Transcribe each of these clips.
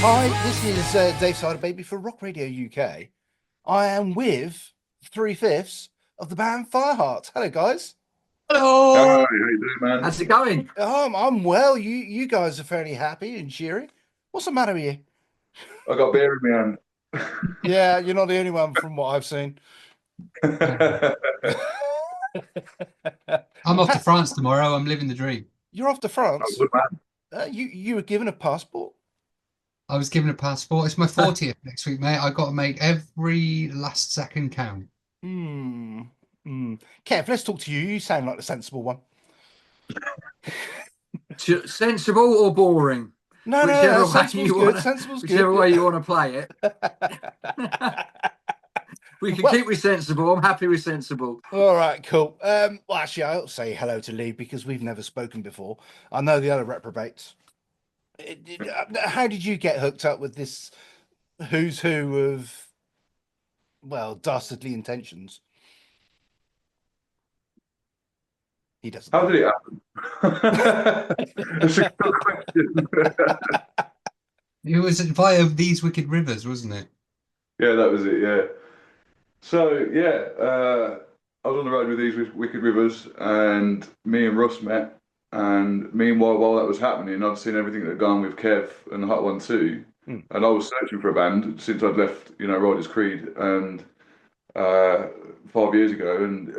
Hi, this is Dave Cyderbaby for Rock Radio UK. I am with three-fifths of the band Fireheart. Hello, guys. Hi, Hello. how you doing, man? How's it going? I'm well. You guys are fairly happy and cheery. What's the matter with you? I got beer in Yeah, you're not the only one from what I've seen. my Yeah. hand. I'm off to Ha, France tomorrow. I'm living the dream. you're off to Oh, France. good man. You were given a passport. I was given a passport. It's my 40th next week, mate. I got to make every last second count. Hmm. Kev, let's talk to you. You sound like the sensible one. Sensible or boring, No. whichever way Sensible's you good. wanna, Sensible's good. whichever way you wanna play it. We can Well, keep with sensible. I'm happy with sensible. all right, cool. Well, actually, I'll say hello to Lee because we've never spoken before. I know the other reprobates. How did you get hooked up with this who's who of, well, dastardly intentions? He doesn't How know. did it happen? That's a good question. It was via These Wicked Rivers, wasn't it? Yeah, that was it. Yeah. So yeah, I was on the road with these Wicked Rivers, and me and Russ met. And meanwhile, while that was happening, I'd seen everything that had gone with Kev and the Hot One Too, Hmm. and I was searching for a band since I'd left, Riders Creed, and uh, 5 years ago, and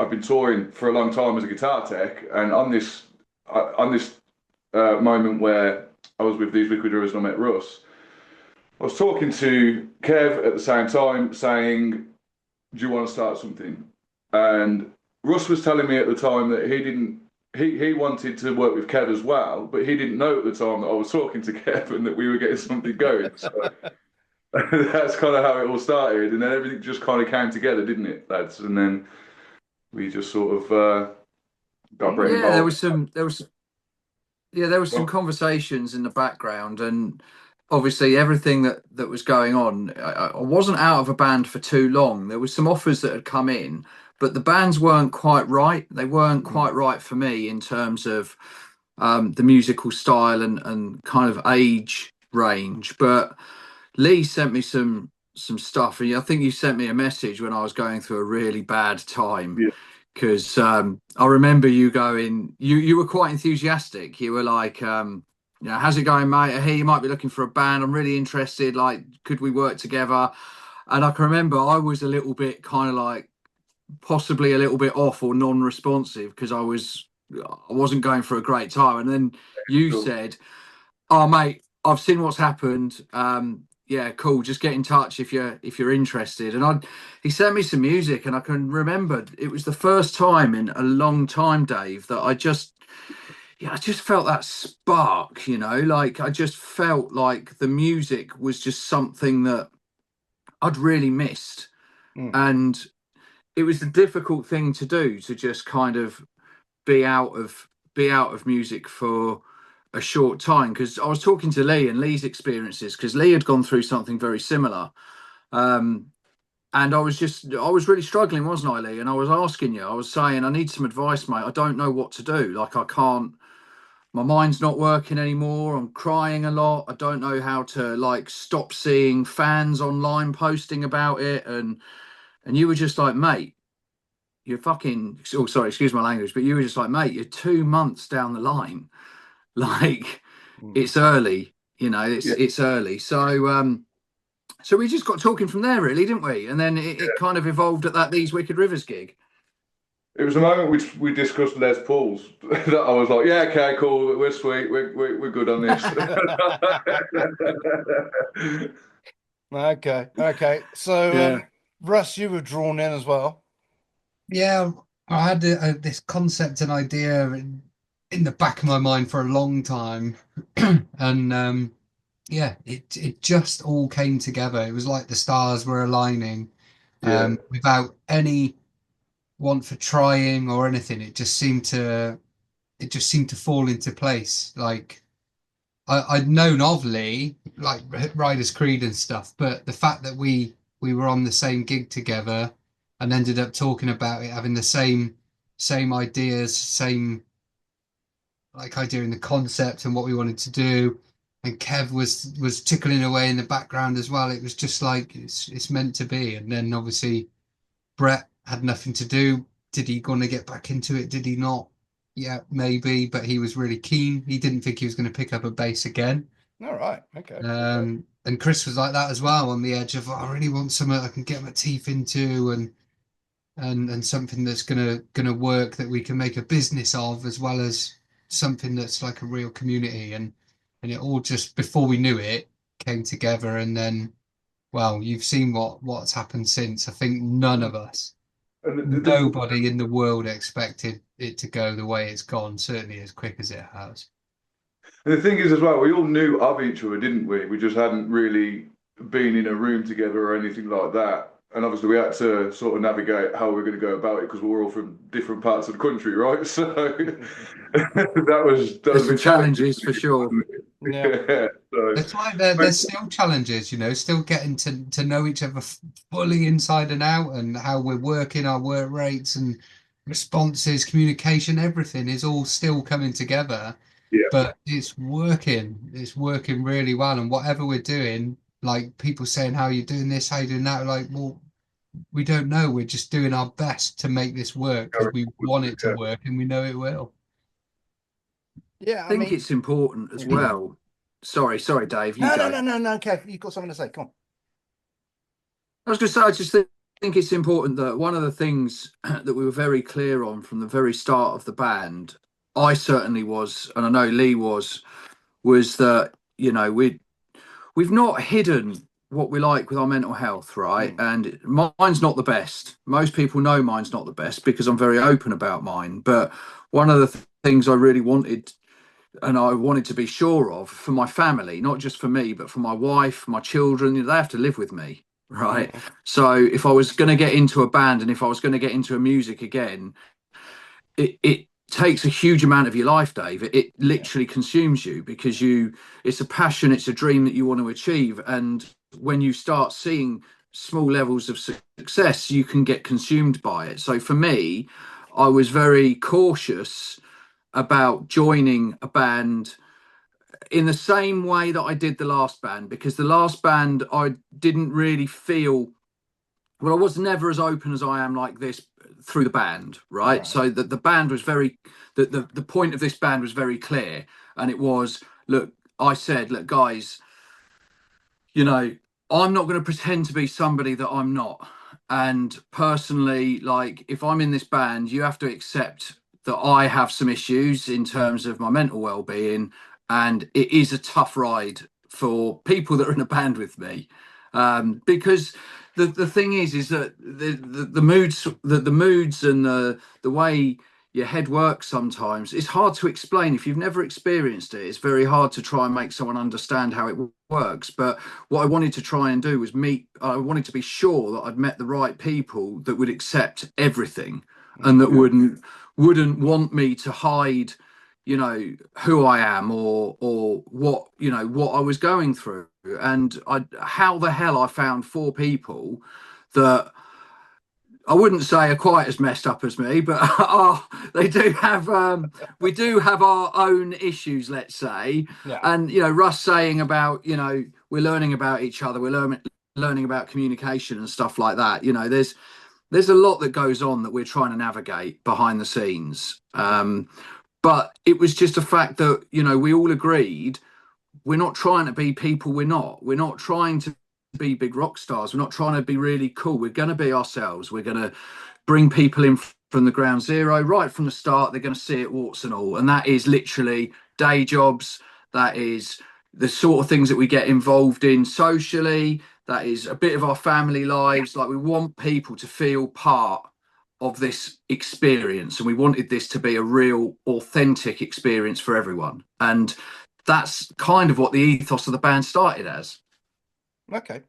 I've been touring for a long time as a guitar tech, and on this moment where I was with these Liquid Rivers and I met Russ, I was talking to Kev at the same time, saying, "Do you want to start something?" And Russ was telling me at the time that he didn't. He wanted to work with Kev as well, but he didn't know at the time that I was talking to Kev and that we were getting something going. So that's kind of how it all started, and then everything just kind of came together, didn't it, lads? And then we just sort of got Brett Yeah, involved. there was some Well, conversations in the background, and obviously everything that was going on. I wasn't out of a band for too long. There was some offers that had come in, but the bands weren't quite right. They weren't Hmm. quite right for me in terms of the musical style and kind of age range. But Lee sent me some stuff, and I think you sent me a message when I was going through a really bad time yeah, because I remember you going, you were quite enthusiastic. You were like, how's it going, mate? I hear you might be looking for a band. I'm really interested. Like, could we work together? And I can remember I was a little bit kind of like possibly a little bit off or non-responsive because I wasn't going for a great time. And then you sure. said, "Oh, mate, I've seen what's happened. Yeah, cool. Just get in touch if you're interested." And he sent me some music, and I can remember it was the first time in a long time, Dave, that I just felt that spark. Like I just felt like the music was just something that I'd really missed, Hmm. and it was a difficult thing to do to just kind of be out of be out of music for a short time because I was talking to Lee and Lee's experiences because Lee had gone through something very similar. Um, and I was really struggling, wasn't I, Lee? And I was asking you, I was saying, I need some advice, mate. I don't know what to do. Like, I can't, my mind's not working anymore. I'm crying a lot. I don't know how to like stop seeing fans online posting about it. And you were just like, mate, you're fucking, oh, sorry, excuse my language, but you were just like, mate, you're 2 months down the line. Like, Hmm. it's early, Yeah, it's early. So we just got talking from there, really, didn't we? And then it yeah. kind of evolved at that These Wicked Rivers gig. It was the moment which we discussed Les Pauls that I was like, "Yeah, okay, cool, we're sweet, we're good on this." Okay. So, Yeah. Russ, you were drawn in as well. Yeah, I had this concept and idea in the back of my mind for a long time, and yeah, it just all came together. It was like the stars were aligning, Yeah, without any want for trying or anything. It just seemed to fall into place. Like I'd known of Lee, like Riders Creed and stuff, but the fact that we were on the same gig together and ended up talking about it, having the same ideas, same like idea in the concept and what we wanted to do, and Kev was tickling away in the background as well. It was just like it's meant to be. And then obviously Brett had nothing to do. Did he gonna get back into it? Did he not? Yeah, maybe, but he was really keen. He didn't think he was going to pick up a bass again. All right. Okay. And Chris was like that as well, on the edge of, I really want something I can get my teeth into, and something that's gonna work, that we can make a business of, as well as something that's like a real community. And it all just, before we knew it, came together. And then, well, you've seen what's happened since. I think none of us, And nobody in the world expected it to go the way it's gone, certainly as quick as it has. the thing is as well, we all knew of each other, didn't we? We just hadn't really been in a room together or anything like that. And obviously, we had to sort of navigate how we're going to go about it because we're all from different parts of the country, right? So that was There's a some bit challenges for sure. Yeah. yeah. So, It's like there's still challenges, still getting to know each other fully inside and out, and how we're working, our work rates and responses, communication, everything is all still coming together. yeah, But it's working. It's working really well. And whatever we're doing, like people saying, how you doing this, how you doing that, like, well, we don't know. We're just doing our best to make this work because we want it to yeah. work and we know it will. Yeah. I think it's important as Yeah. well. Sorry, Dave, you No, go. no, Kev, you've got something to say. Come on. I was going to say, I just think it's important that one of the things that we were very clear on from the very start of the band, I certainly was, and I know Lee was that, we've not hidden what we like with our mental health, right? And mine's not the best. Most people know mine's not the best because I'm very open about mine. But one of the things I really wanted, and I wanted to be sure of for my family, not just for me, but for my wife, my children, they have to live with me, right? So if I was going to get into a band and if I was going to get into a music again, it takes a huge amount of your life, Dave. It literally consumes you because it's a passion, it's a dream that you want to achieve. And when you start seeing small levels of success, you can get consumed by it. So for me, I was very cautious about joining a band in the same way that I did the last band, because the last band I didn't really feel, well, I was never as open as I am like this through the band, right? So that the band was very, the point of this band was very clear. And it was, look, I said, look, guys, I'm not going to pretend to be somebody that I'm not. And personally, like, if I'm in this band, you have to accept that I have some issues in terms of my mental well-being, and it is a tough ride for people that are in a band with me, because the thing is that the moods and the way your head works sometimes, it's hard to explain. If you've never experienced it, it's very hard to try and make someone understand how it works. But what I wanted to try and do was I wanted to be sure that I'd met the right people that would accept everything and that wouldn't want me to hide who I am or what what I was going through. And how the hell I found four people that I wouldn't say are quite as messed up as me, but they do have we do have our own issues, let's say. Yeah. And Russ saying about we're learning about each other, we're learning about communication and stuff like that. There's a lot that goes on that we're trying to navigate behind the scenes. But it was just a fact that we all agreed we're not trying to be people we're not. We're not trying to be big rock stars. We're not trying to be really cool. We're going to be ourselves. We're going to bring people in from the ground zero, right from the start. They're going to see it warts and all. And that is literally day jobs. That is the sort of things that we get involved in socially. That is a bit of our family lives. Like, we want people to feel part of this experience, and we wanted this to be a real authentic experience for everyone. And that's kind of what the ethos of the band started as. Okay.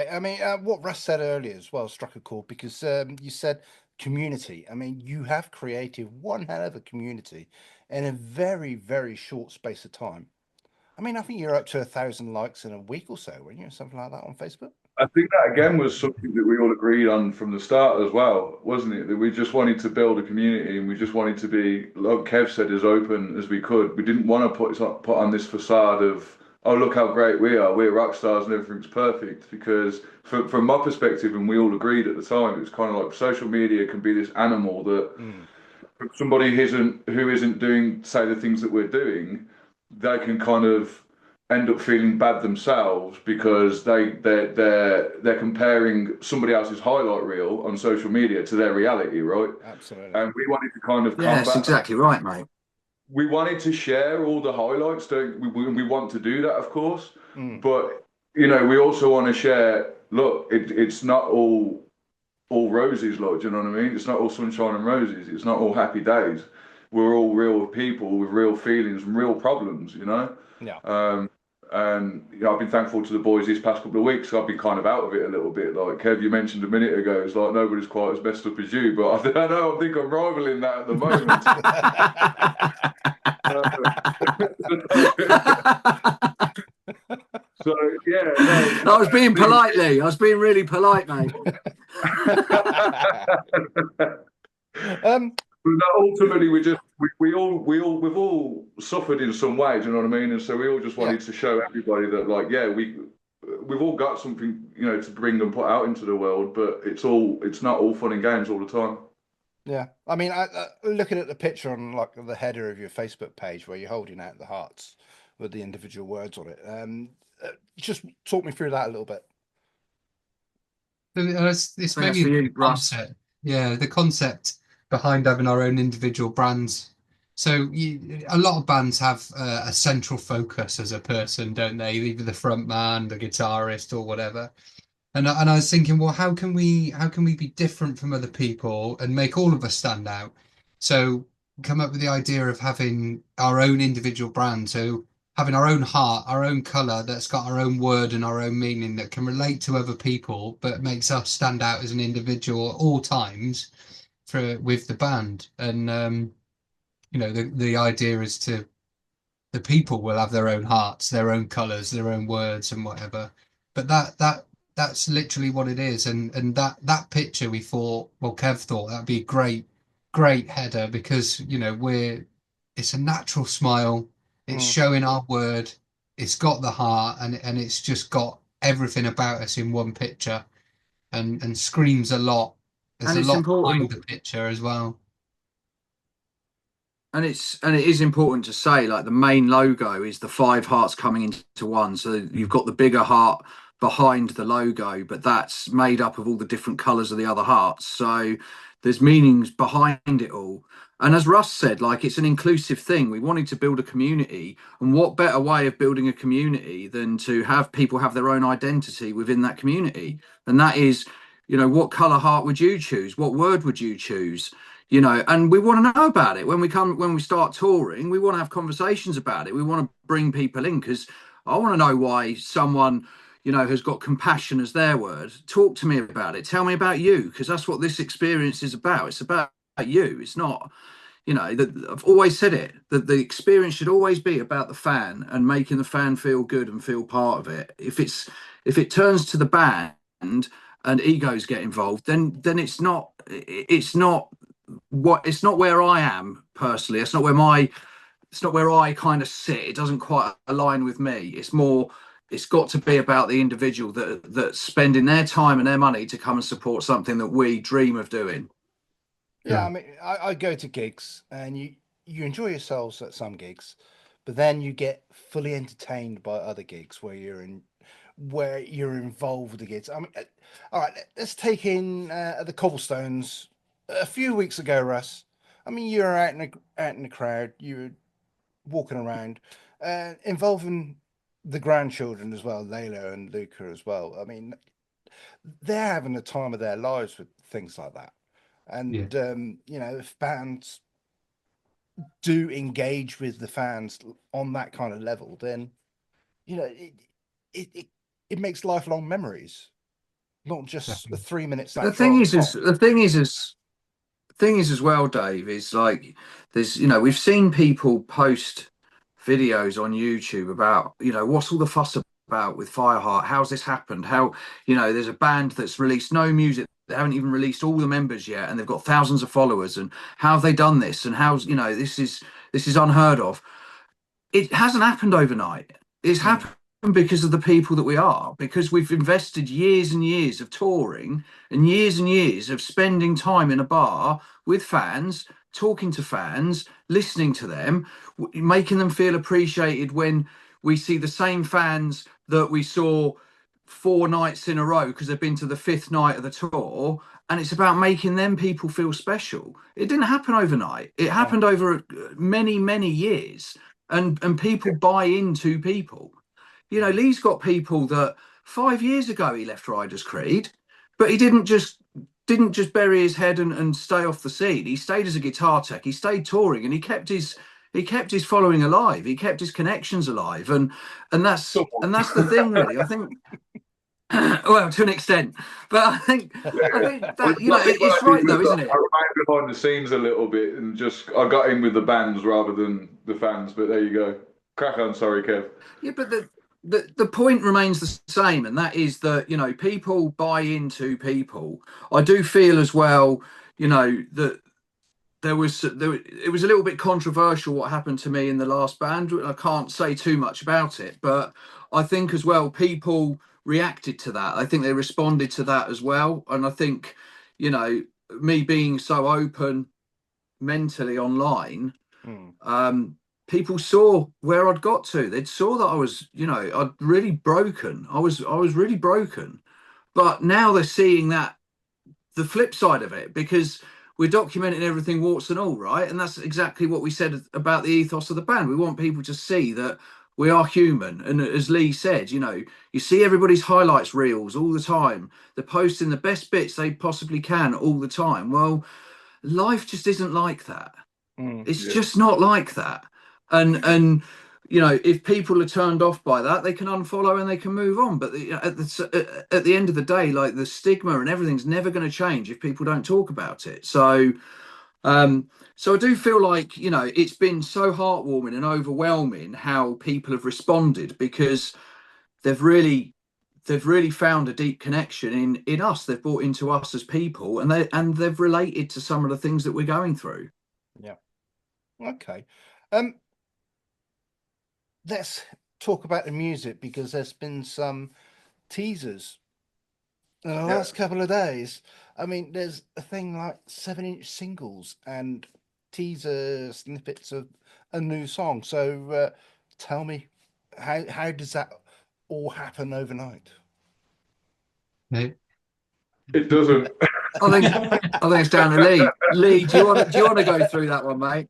I mean, what Russ said earlier as well struck a chord because you said community. I mean, you have created one hell of a community in a very, very short space of time. I mean, I think you're up to 1,000 likes in a week or so, weren't you? Something like that on Facebook. I think that again was something that we all agreed on from the start as well, wasn't it? That we just wanted to build a community and we just wanted to be, like Kev said, as open as we could. We didn't want to put on this facade of oh, look how great we are, we're rock stars and everything's perfect. Because from my perspective, and we all agreed at the time, it's kind of like social media can be this animal that Mm. somebody who isn't doing, say, the things that we're doing, they can kind of end up feeling bad themselves because they're comparing somebody else's highlight reel on social media to their reality, right? Absolutely. And we wanted to kind of Yeah, that's combat that. exactly right, mate. We wanted to share all the highlights. Don't we want to do that, of course, Mm. but we also want to share. Look, it's not all roses, like, do you know what I mean? It's not all sunshine and roses. It's not all happy days. We're all real people with real feelings and real problems, Yeah. And I've been thankful to the boys these past couple of weeks. I've been kind of out of it a little bit. Like Kev, you mentioned a minute ago, it's like nobody's quite as messed up as you, but I think I'm rivaling that at the moment. So yeah, no. I was being polite, Lee. I was being really polite, mate. But ultimately, we've all suffered in some way. Do you know what I mean? And so we all just wanted to show everybody that, like, yeah, we've all got something, to bring and put out into the world. But it's not all fun and games all the time. Yeah, I mean, looking at the picture on like the header of your Facebook page where you're holding out the hearts with the individual words on it. Just talk me through that a little bit. It's That's maybe for the you, Russ. concept. Yeah, the concept behind having our own individual brands. So a lot of bands have a central focus as a person, don't they? Either the front man, the guitarist, or whatever. And I was thinking, well, how can we be different from other people and make all of us stand out? So come up with the idea of having our own individual brand. So having our own heart, our own color that's got our own word and our own meaning that can relate to other people, but makes us stand out as an individual at all times with the band. And the idea is the people will have their own hearts, their own colors, their own words and whatever. But that's literally what it is. And that picture we thought, well, Kev thought that'd be a great header because, it's a natural smile. It's Mm. showing our word. It's got the heart and it's just got everything about us in one picture and screams a lot. There's And a it's lot behind important. the picture as well. And it is important to say, like, the main logo is the five hearts coming into one. So you've got the bigger heart behind the logo, but that's made up of all the different colours of the other hearts. So there's meanings behind it all. And as Russ said, like, it's an inclusive thing. We wanted to build a community, and what better way of building a community than to have people have their own identity within that community? And that is, what colour heart would you choose? What word would you choose? And we want to know about it when we start touring. We want to have conversations about it. We want to bring people in because I want to know why someone has got compassion as their word. Talk to me about it. Tell me about you, because that's what this experience is about. It's about you. It's not, I've always said it, that the experience should always be about the fan and making the fan feel good and feel part of it. If it turns to the band and egos get involved, then it's not where I am personally. It's not where I kind of sit. It doesn't quite align with me. It's got to be about the individual that's spending their time and their money to come and support something that we dream of doing. Yeah, I mean, I go to gigs and you enjoy yourselves at some gigs, but then you get fully entertained by other gigs where you're involved with the gigs. I mean, all right, let's take in the Cobblestones a few weeks ago, Russ. I mean, you're out in the crowd, you were walking around, involving the grandchildren as well, Layla and Luca as well. I mean, they're having the time of their lives with things like that. Yeah. And if bands do engage with the fans on that kind of level, then it makes lifelong memories, not just Definitely. 3 minutes The that far thing on is, top. as well, Dave, is like we've seen people post videos on YouTube about what's all the fuss about with Fireheart? How's this happened? How there's a band that's released no music. They haven't even released all the members yet, and they've got thousands of followers. And how have they done this? And how's this is unheard of. It hasn't happened overnight. It's happened because of the people that we are, because we've invested years and years of touring and years of spending time in a bar with fans, talking to fans, listening to them, making them feel appreciated when we see the same fans that we saw 4 nights in a row because they've been to the fifth night of the tour. And it's about making them people feel special. It didn't happen overnight. It happened over many, many years. And people buy into people. You know, Lee's got people that 5 years ago he left Riders Creed, but he didn't just bury his head and stay off the scene. He stayed as a guitar tech. He stayed touring, and he kept his following alive. He kept his connections alive, and that's the thing, really. I think, well, to an extent, but I think that it's right though, isn't it? I remained behind the scenes a little bit and just I got in with the bands rather than the fans. But there you go. Crack on. Sorry, Kev. Yeah, but the point remains the same, and that is that people buy into people. I do feel as well, that it was a little bit controversial what happened to me in the last band. I can't say too much about it, but I think as well people reacted to that. I think they responded to that as well, and I think me being so open mentally online, people saw where I'd got to. They saw that I was, I'd really broken. I was really broken. But now they're seeing that the flip side of it, because we're documenting everything warts and all, right? And that's exactly what we said about the ethos of the band. We want people to see that we are human. And as Lee said, you see everybody's highlights reels all the time. They're posting the best bits they possibly can all the time. Well, life just isn't like that. It's just not like that. And if people are turned off by that, they can unfollow and they can move on. But at the end of the day, like, the stigma and everything's never going to change if people don't talk about it. So I do feel like it's been so heartwarming and overwhelming how people have responded, because they've really found a deep connection in us. They've bought into us as people, and they've related to some of the things that we're going through. Yeah. Okay. Let's talk about the music, because there's been some teasers in the last couple of days. I mean, there's a thing like 7-inch singles and teaser snippets of a new song. So tell me, how does that all happen overnight? No. It doesn't. I think it's down to Lee. Lee, do you want to go through that one, mate?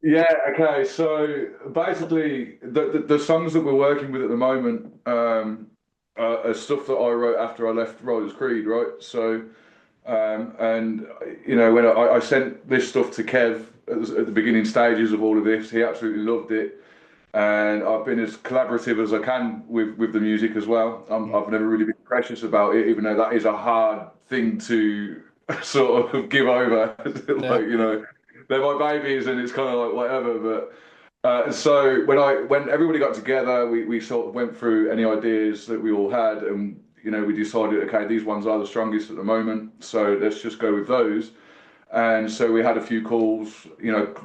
Yeah, okay. So basically, the songs that we're working with at the moment are stuff that I wrote after I left Riders Creed, right? So, and when I sent this stuff to Kev at the beginning stages of all of this, he absolutely loved it, and I've been as collaborative as I can with the music as well. I've never really been precious about it, even though that is a hard thing to sort of give over. They're my babies, and it's kind of like whatever. But so when everybody got together, we sort of went through any ideas that we all had, and we decided, okay, these ones are the strongest at the moment, so let's just go with those. And so we had a few calls,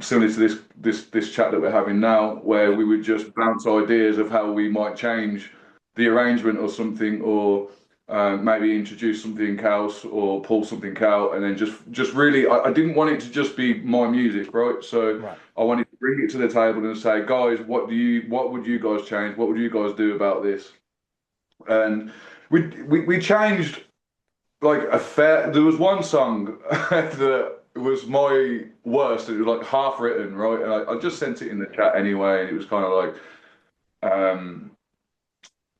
similar to this chat that we're having now, where we would just bounce ideas of how we might change the arrangement or something, or maybe introduce something else or pull something out, and then just really, I didn't want it to just be my music, right? So I wanted to bring it to the table and say, guys, what would you guys change? What would you guys do about this? And we changed like there was one song that was my worst. It was like half written, right? And I just sent it in the chat anyway, and it was kind of like,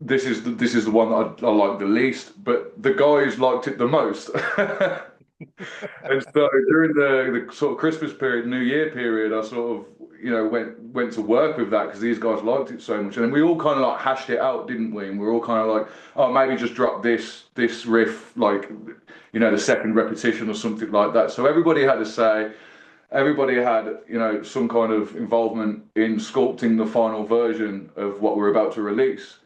this is the one that I like the least, but the guys liked it the most. And so during the sort of Christmas period, New Year period, I sort of went to work with that because these guys liked it so much, and we all kind of like hashed it out, didn't we? And we were all kind of like, oh, maybe just drop this riff, like the second repetition or something like that. So everybody had a say. Everybody had some kind of involvement in sculpting the final version of what we're about to release.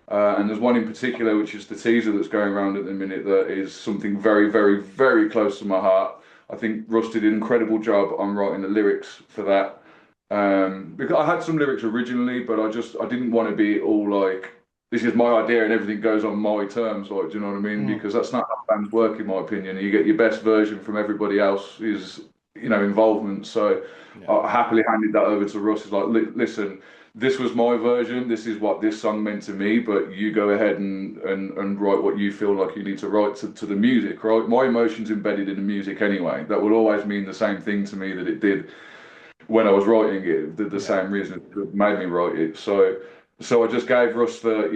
And there's one in particular, which is the teaser that's going around at the minute, that is something very, very, very close to my heart. I think Russ did an incredible job on writing the lyrics for that. Because I had some lyrics originally, but I didn't want to be all like, this is my idea and everything goes on my terms, like, do you know what I mean? Mm. Because that's not how bands work, in my opinion. You get your best version from everybody else's, involvement. So Yeah. I happily handed that over to Russ. It's like, listen, this was my version. This is what this song meant to me, but you go ahead and write what you feel like you need to write to the music, right? My emotion's embedded in the music anyway. That will always mean the same thing to me that it did when I was writing it, the same reason that made me write it. So I just gave Russ the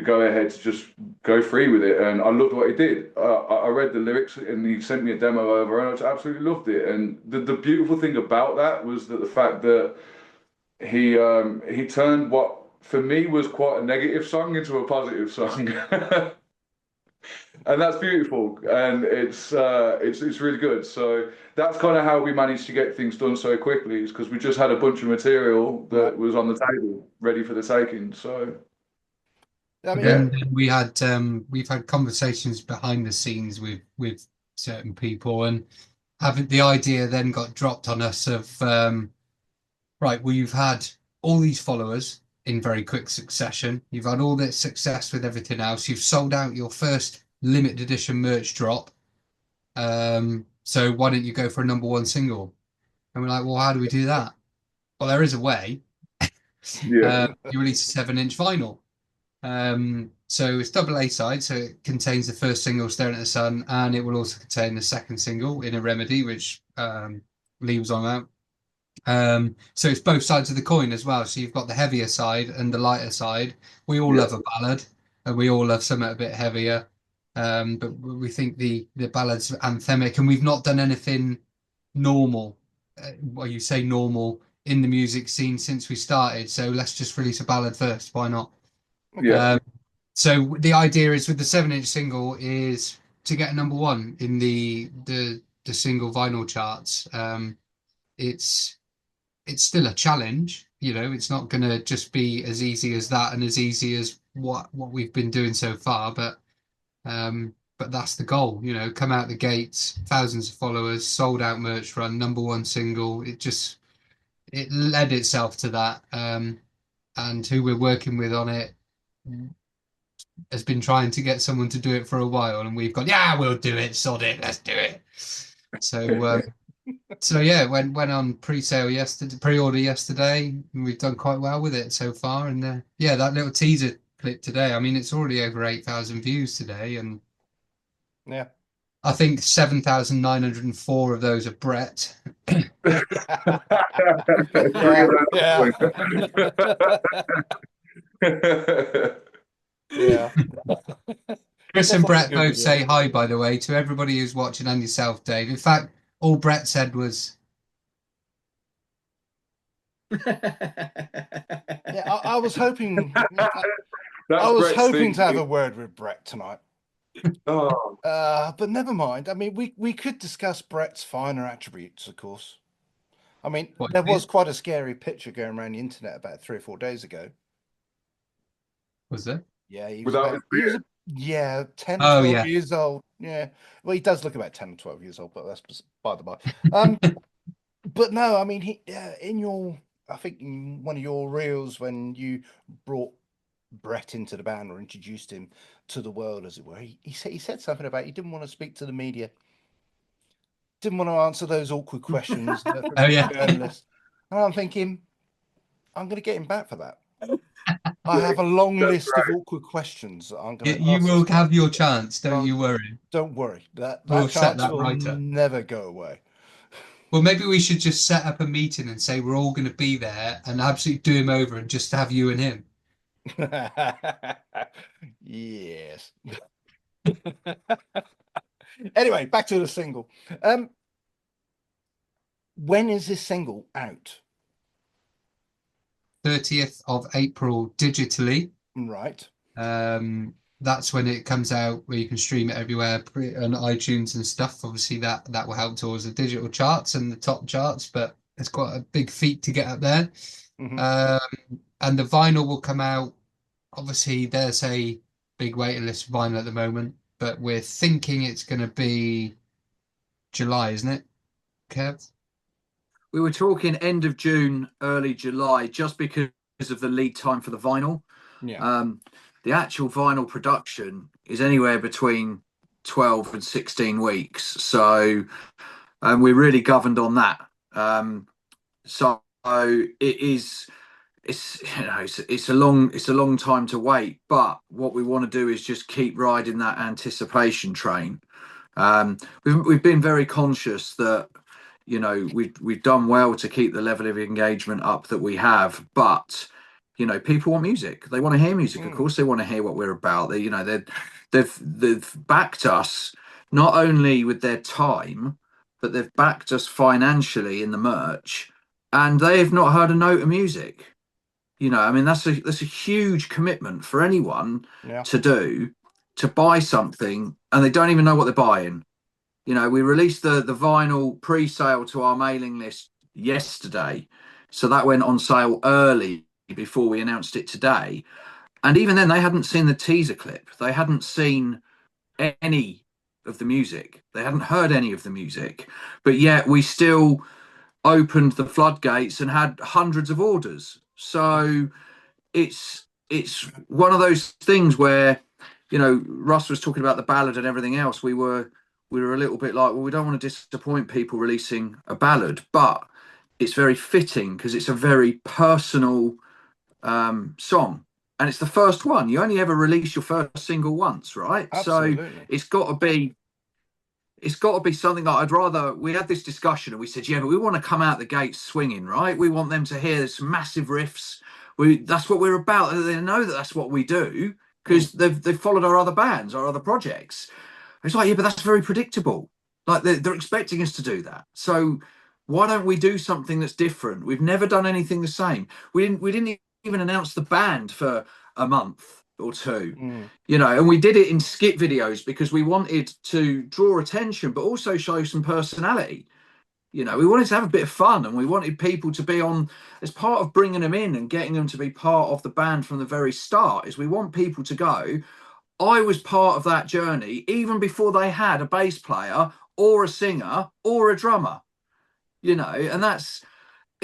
go ahead to just go free with it, and I loved what he did. I read the lyrics, and he sent me a demo over, and I just absolutely loved it. And the beautiful thing about that was that the fact that he turned what for me was quite a negative song into a positive song. And that's beautiful, and it's really good. So that's kind of how we managed to get things done so quickly, is because we just had a bunch of material that was on the table, ready for the taking. So I But mean, yeah, then we've had conversations behind the scenes with certain people, and having the idea then got dropped on us of right, well, you've had all these followers in very quick succession. You've had all this success with everything else. You've sold out your first limited edition merch drop. So why don't you go for a number one single? And we're like, well, how do we do that? Well, there is a way. yeah, You release a 7-inch vinyl. So it's double A side, so it contains the first single, Staring at the Sun, and it will also contain the second single, In a Remedy, which Lee was on about. So it's both sides of the coin as well. So you've got the heavier side and the lighter side. We all yeah, love a ballad, and we all love something a bit heavier. But we think the ballad's anthemic, and we've not done anything normal. Well, you say normal in the music scene since we started. So let's just release a ballad first. Why not? yeah, Um, so the idea is with the 7-inch single is to get a number one in the single vinyl charts. It's it's still a challenge. It's not going to just be as easy as that and as easy as what we've been doing so far. But that's the goal. Come out the gates, thousands of followers, sold out merch run, number one single. It led itself to that. And who we're working with on it has been trying to get someone to do it for a while, and we've gone, yeah, we'll do it, sod it, let's do it. So yeah, went on pre-sale yesterday, pre-order yesterday, and we've done quite well with it so far. And yeah, that little teaser clip today, I mean, it's already over 8,000 views today, and yeah. I think 7,904 of those are Brett. Yeah, yeah. Yeah. Chris and That's like a Brett good both video. say hi, by the way, to everybody who's watching and yourself, Dave. In fact, all Brett said was, Yeah, I was hoping. I that's was Brett's hoping thing. to have a word with Brett tonight. Oh, But never mind. I mean, we could discuss Brett's finer attributes, of course. I mean, what there was quite a scary picture going around the internet about 3 or 4 days ago. was there? Yeah, without his he was beard. yeah, 10 or Oh 12 yeah, years old. Yeah. Well, he does look about 10 or 12 years old, but that's by the by. But no, I mean, in your, I think in one of your reels when you brought Brett into the band or introduced him to the world, as it were, he said something about he didn't want to speak to the media, didn't want to answer those awkward questions oh from yeah. journalists. And I'm thinking, I'm going to get him back for that. I Yeah, have a long that's list of awkward questions that I'm going to You ask will this guy. have your chance, don't Don't you worry. don't worry, that We'll set chance that will right up. never go away. Well, maybe we should just set up a meeting and say we're all going to be there and absolutely do him over and just have you and him. Yes. Anyway, back to the single. When is this single out? 30th of April digitally. Right. That's when it comes out where you can stream it everywhere on iTunes and stuff. Obviously, that will help towards the digital charts and the top charts, but it's quite a big feat to get up there. Mhm. And the vinyl will come out. Obviously, there's a big waiting list for vinyl at the moment, but we're thinking it's going to be July, isn't it, Kev? We were talking end of June, early July, just because of the lead time for the vinyl. Yeah. The actual vinyl production is anywhere between 12 and 16 weeks. So we're really governed on that. So it is, it's a long time to wait. But what we want to do is just keep riding that anticipation train. We've been very conscious that, you know, we've done well to keep the level of engagement up that we have, but you know, people want music. They want to hear music. Of course, they want to hear what we're about. They, you know, they've backed us not only with their time, but they've backed us financially in the merch, and they have not heard a note of music. You know, I mean, that's a huge commitment for anyone Yeah. to do, to buy something and they don't even know what they're buying. You know, we released the vinyl pre-sale to our mailing list yesterday, so that went on sale early before we announced it today. And even then, they hadn't seen the teaser clip. They hadn't seen any of the music. They hadn't heard any of the music. But yet, we still opened the floodgates and had hundreds of orders. So it's one of those things where, you know, Russ was talking about the ballad and everything else. We were a little bit like, well, we don't want to disappoint people releasing a ballad, but it's very fitting because it's a very personal song, and it's the first one. You only ever release your first single once, right? Absolutely. So it's got to be something that I'd rather. We had this discussion and we said, yeah, but we want to come out the gate swinging, right? We want them to hear this massive riffs. That's what we're about. They know that that's what we do because they've followed our other bands, our other projects. It's like, yeah, but that's very predictable. Like they're expecting us to do that. So why don't we do something that's different? We've never done anything the same. We didn't even announce the band for a month or two, you know, and we did it in skit videos because we wanted to draw attention, but also show some personality. You know, we wanted to have a bit of fun, and we wanted people to be on as part of bringing them in and getting them to be part of the band from the very start. Is we want people to go, I was part of that journey even before they had a bass player or a singer or a drummer, you know, and that's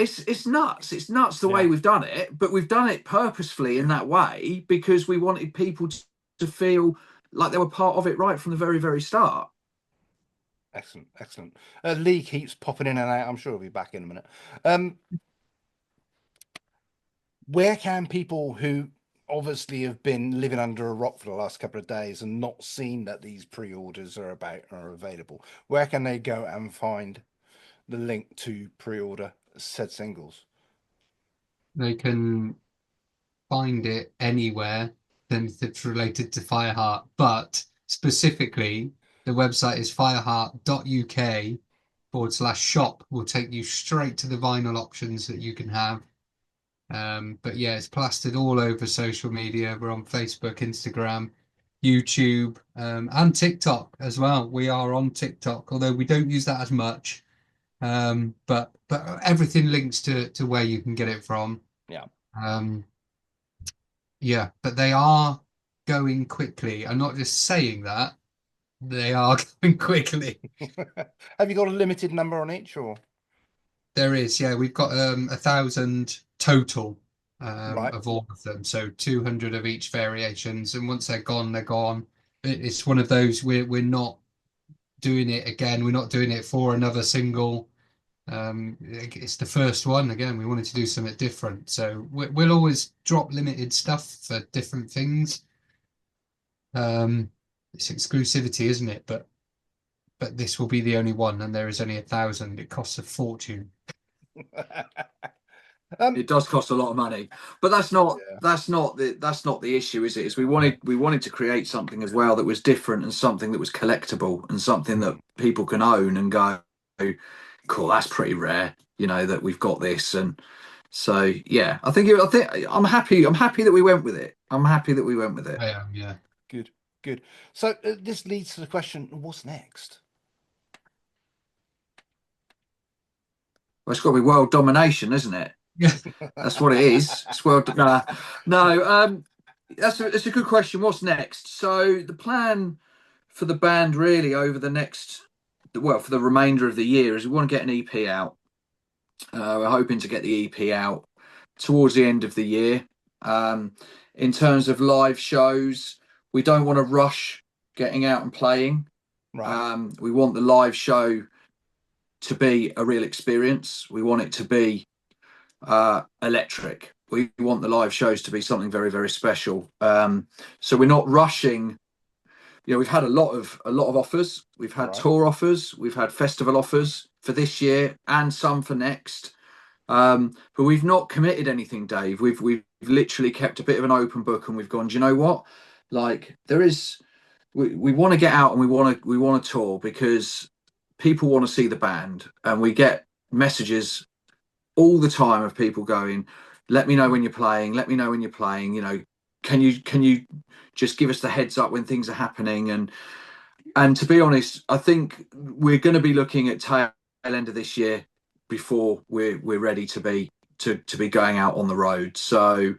it's nuts. It's nuts the way we've done it, but we've done it purposefully in that way because we wanted people to feel like they were part of it right from the very, very start. Excellent, excellent. Lee keeps popping in and out. I'm sure he'll be back in a minute. Where can people who obviously have been living under a rock for the last couple of days and not seen that these pre-orders are available, where can they go and find the link to pre-order said singles? They can find it anywhere that's related to Fireheart, but specifically the website is fireheart.uk/shop will take you straight to the vinyl options that you can have. But yeah, it's plastered all over social media. We're on Facebook, Instagram, YouTube, and TikTok as well. We are on TikTok, although we don't use that as much. But everything links to where you can get it from. Yeah. Yeah, but they are going quickly. I'm not just saying that. They are going quickly. Have you got a limited number on each, or? There is, yeah. We've got 1,000 total Right. of all of them. So 200 of each variations, and once they're gone, they're gone. It's one of those we're not doing it again. We're not doing it for another single. It's the first one again. We wanted to do something different, so we'll always drop limited stuff for different things. It's exclusivity, isn't it? But this will be the only one, and there is only 1,000. It costs a fortune. It does cost a lot of money, but that's not the issue, is it? Is we wanted to create something as well that was different and something that was collectible and something that people can own and go, cool, that's pretty rare, you know, that we've got this. And so yeah, I think I'm happy that we went with it. I'm happy that we went with it. I am, yeah. Good. So this leads to the question: what's next? Well, it's got to be world domination, isn't it? Yeah. That's what it is. It's world. No. That's a good question. What's next? So the plan for the band really over the next, well, for the remainder of the year is we want to get an EP out. We're hoping to get the EP out towards the end of the year. In terms of live shows, we don't want to rush getting out and playing. Right. We want the live show to be a real experience. We want it to be electric. We want the live shows to be something very, very special. So we're not rushing. You know, we've had a lot of offers. We've had Right. tour offers. We've had festival offers for this year and some for next. But we've not committed anything, Dave. We've literally kept a bit of an open book, and we've gone, do you know what? Like, there is, we want to get out and we want to tour because people want to see the band, and we get messages all the time of people going, let me know when you're playing, let me know when you're playing, you know, can you just give us the heads up when things are happening? And to be honest, I think we're going to be looking at tail end of this year before we're ready to be going out on the road. So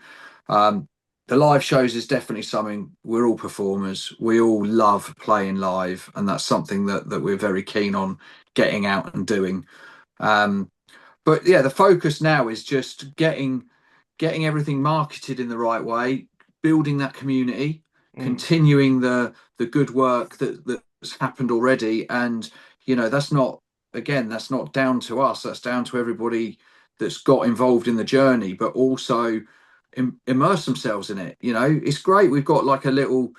the live shows is definitely something. We're all performers. We all love playing live, and that's something that we're very keen on getting out and doing. But yeah, the focus now is just getting everything marketed in the right way, building that community, continuing the good work that's happened already. And you know, that's not down to us. That's down to everybody that's got involved in the journey, but also immerse themselves in it. You know, it's great. We've got like a little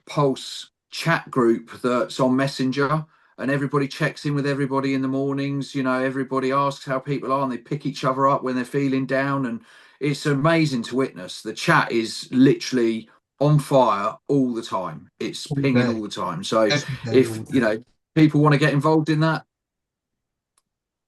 Pulse chat group that's on Messenger, and everybody checks in with everybody in the mornings. You know, everybody asks how people are, and they pick each other up when they're feeling down. And it's amazing to witness. The chat is literally on fire all the time. It's All pinging day, all the time. So every day, if all you day. know people want to get involved in that,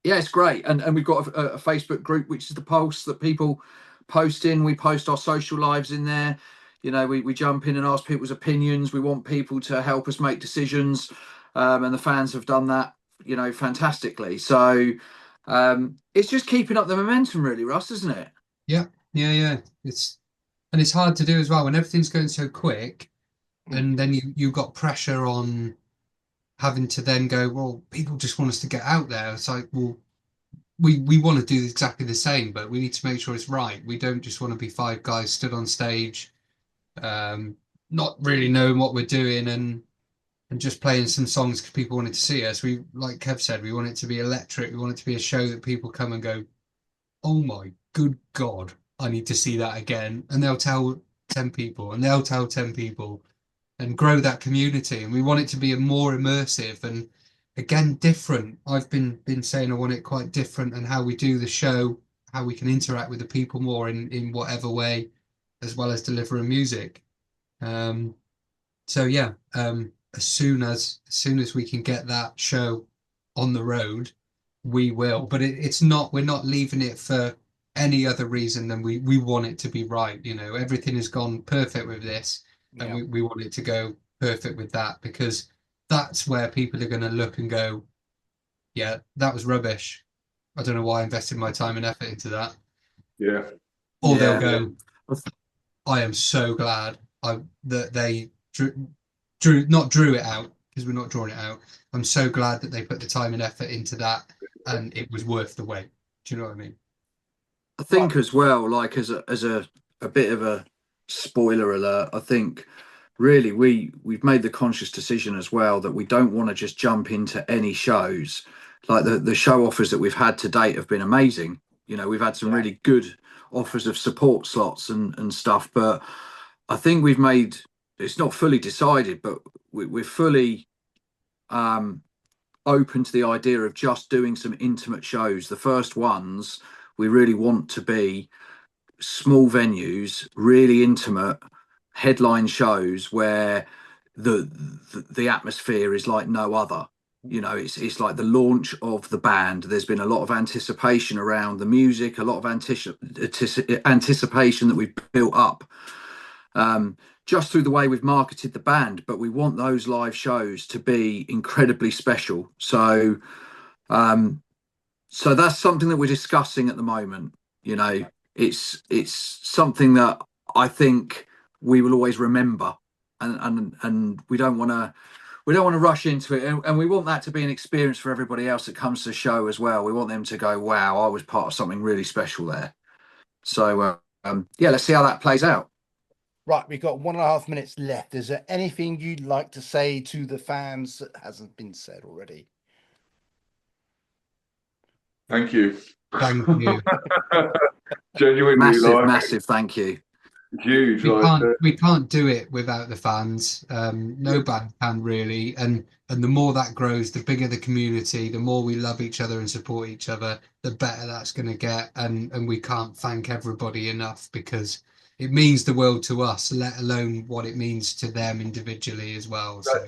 yeah, it's great. And we've got a Facebook group which is the Pulse that people post in. We post our social lives in there. You know, we jump in and ask people's opinions. We want people to help us make decisions, and the fans have done that, you know, fantastically. So it's just keeping up the momentum, really, Russ, isn't it? Yeah, yeah, yeah. It's hard to do as well when everything's going so quick, and then you got pressure on having to then go, well, people just want us to get out there. It's like, well, we want to do exactly the same, but we need to make sure it's right. We don't just want to be five guys stood on stage, um, not really knowing what we're doing and just playing some songs because people wanted to see us. We, like Kev said, we want it to be electric. We want it to be a show that people come and go, oh my good God, I need to see that again. And they'll tell 10 people and they'll tell 10 people and grow that community. And we want it to be a more immersive and again different. I've been saying I want it quite different and how we do the show, how we can interact with the people more in whatever way, as well as delivering music. Um, so yeah, as soon as we can get that show on the road, we will. But it's not. We're not leaving it for any other reason than we want it to be right. You know, everything has gone perfect with this, and Yeah. we want it to go perfect with that because that's where people are going to look and go, yeah, that was rubbish. I don't know why I invested my time and effort into that. Yeah. Or they'll Yeah. go, I am so glad that they drew it out because we're not drawing it out. I'm so glad that they put the time and effort into that, and it was worth the wait. Do you know what I mean? I Right. think as well, like as a bit of a spoiler alert, I think really we've made the conscious decision as well that we don't want to just jump into any shows. Like the show offers that we've had to date have been amazing. You know, we've had some Yeah. really good offers of support slots and stuff, but I think we've made it's not fully decided, but we're fully um open to the idea of just doing some intimate shows. The first ones we really want to be small venues, really intimate headline shows where the atmosphere is like no other. You know, it's like the launch of the band. There's been a lot of anticipation around the music, a lot of anticipation that we've built up just through the way we've marketed the band. But we want those live shows to be incredibly special. Um, so that's something that we're discussing at the moment. You know, it's something that I think we will always remember, and we don't want to we don't want to rush into it, and we want that to be an experience for everybody else that comes to the show as well. We want them to go, wow, I was part of something really special there. So yeah, let's see how that plays out. Right, we've got 1.5 minutes left. Is there anything you'd like to say to the fans that hasn't been said already? Thank you. Thank you. Genuinely, like, Massive thank you. huge. We Like, can't do it without the fans. No band can really, and the more that grows, the bigger the community, the more we love each other and support each other, the better that's going to get. And we can't thank everybody enough, because it means the world to us, let alone what it means to them individually as well. So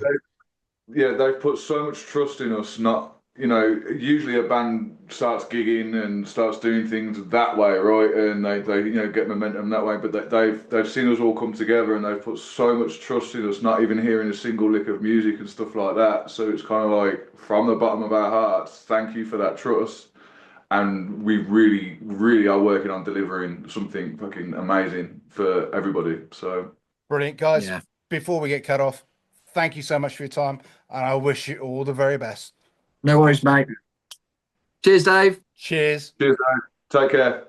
yeah, they've put so much trust in us. Not, you know, usually a band starts gigging and starts doing things that way, right? And they you know, get momentum that way. But they've seen us all come together, and they've put so much trust in us. Not even hearing a single lick of music and stuff like that. So it's kind of like, from the bottom of our hearts, thank you for that trust. And we really, really are working on delivering something fucking amazing for everybody. So Brilliant, guys. Yeah. Before we get cut off, thank you so much for your time, and I wish you all the very best. No worries, mate. Cheers, Dave. Cheers. cheers, guys. Take care.